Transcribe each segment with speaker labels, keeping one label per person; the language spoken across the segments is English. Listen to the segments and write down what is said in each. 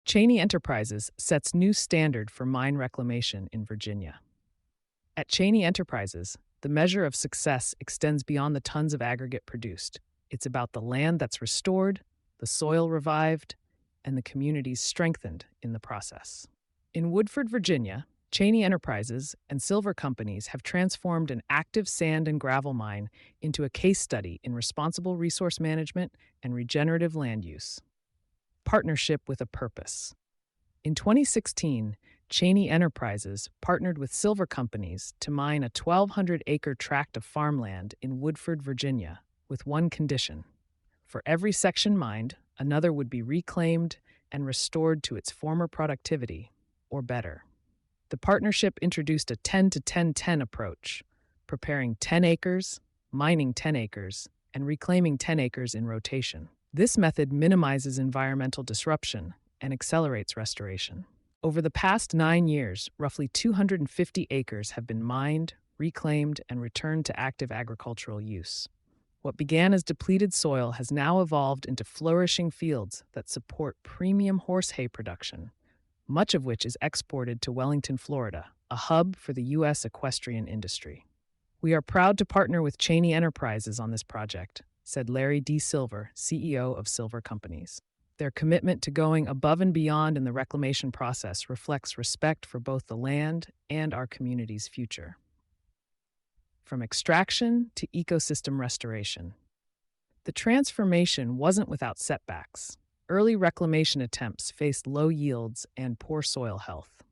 Speaker 1: Chaney Enterprises sets new standard for mine reclamation in Virginia. At Chaney Enterprises, the measure of success extends beyond the tons of aggregate produced. It's about the land that's restored, the soil revived, and the communities strengthened in the process. In Woodford, Virginia, Chaney Enterprises and silver companies have transformed an active sand and gravel mine into a case study in responsible resource management and regenerative land use. Partnership with a purpose. In 2016, Chaney Enterprises partnered with silver companies to mine a 1,200-acre tract of farmland in Woodford, Virginia, with one condition. For every section mined, another would be reclaimed and restored to its former productivity, or better. The partnership introduced a 10-to-10-10 approach, preparing 10 acres, mining 10 acres, and reclaiming 10 acres in rotation. This method minimizes environmental disruption and accelerates restoration. Over the past 9 years, roughly 250 acres have been mined, reclaimed, and returned to active agricultural use. What began as depleted soil has now evolved into flourishing fields that support premium horse hay production, much of which is exported to Wellington, Florida, a hub for the U.S. equestrian industry. We are proud to partner with Chaney Enterprises on this project, said Larry D. Silver, CEO of Silver Companies. Their commitment to going above and beyond in the reclamation process reflects respect for both the land and our community's future. From extraction to ecosystem restoration. The transformation wasn't without setbacks. Early reclamation attempts faced low yields and poor soil health.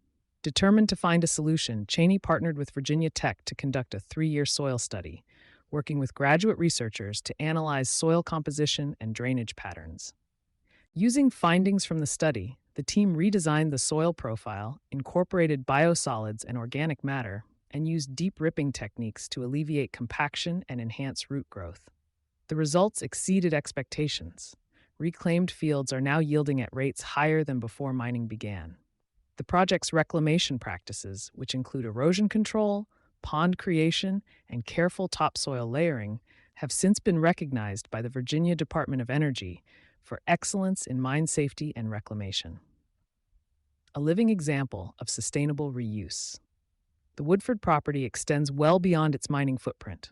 Speaker 1: Determined to find a solution, Chaney partnered with Virginia Tech to conduct a 3-year soil study, working with graduate researchers to analyze soil composition and drainage patterns. Using findings from the study, the team redesigned the soil profile, incorporated biosolids and organic matter, and used deep ripping techniques to alleviate compaction and enhance root growth. The results exceeded expectations. Reclaimed fields are now yielding at rates higher than before mining began. The project's reclamation practices, which include erosion control, pond creation, and careful topsoil layering, have since been recognized by the Virginia Department of Energy for excellence in mine safety and reclamation. A living example of sustainable reuse. The Woodford property extends well beyond its mining footprint.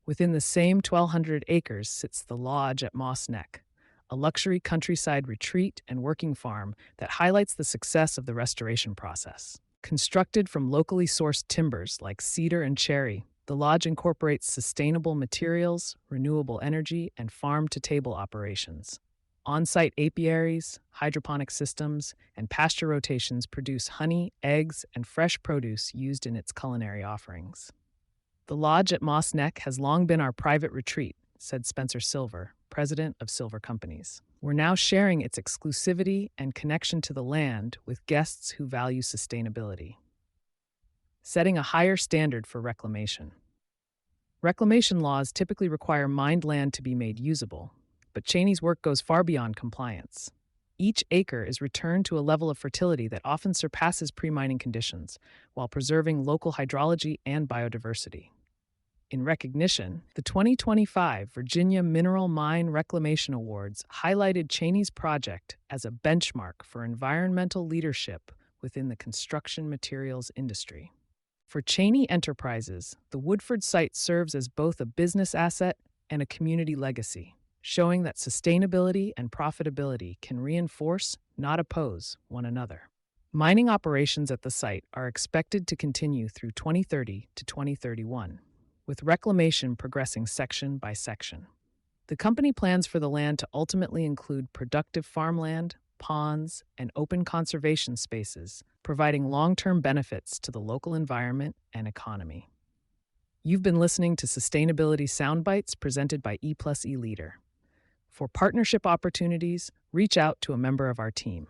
Speaker 1: Within the same 1,200 acres sits the Lodge at Moss Neck, a luxury countryside retreat and working farm that highlights the success of the restoration process. Constructed from locally sourced timbers like cedar and cherry, the lodge incorporates sustainable materials, renewable energy, and farm-to-table operations. On-site apiaries, hydroponic systems, and pasture rotations produce honey, eggs, and fresh produce used in its culinary offerings. The lodge at Moss Neck has long been our private retreat, said Spencer Silver, president of Silver Companies. We're now sharing its exclusivity and connection to the land with guests who value sustainability. Setting a higher standard for reclamation. Reclamation laws typically require mined land to be made usable, but Chaney's work goes far beyond compliance. Each acre is returned to a level of fertility that often surpasses pre-mining conditions, while preserving local hydrology and biodiversity. In recognition, the 2025 Virginia Mineral Mine Reclamation Awards highlighted Chaney's project as a benchmark for environmental leadership within the construction materials industry. For Chaney Enterprises, the Woodford site serves as both a business asset and a community legacy, showing that sustainability and profitability can reinforce, not oppose, one another. Mining operations at the site are expected to continue through 2030 to 2031. With reclamation progressing section by section. The company plans for the land to ultimately include productive farmland, ponds, and open conservation spaces, providing long-term benefits to the local environment and economy. You've been listening to Sustainability Soundbites presented by E+E Leader. For partnership opportunities, reach out to a member of our team.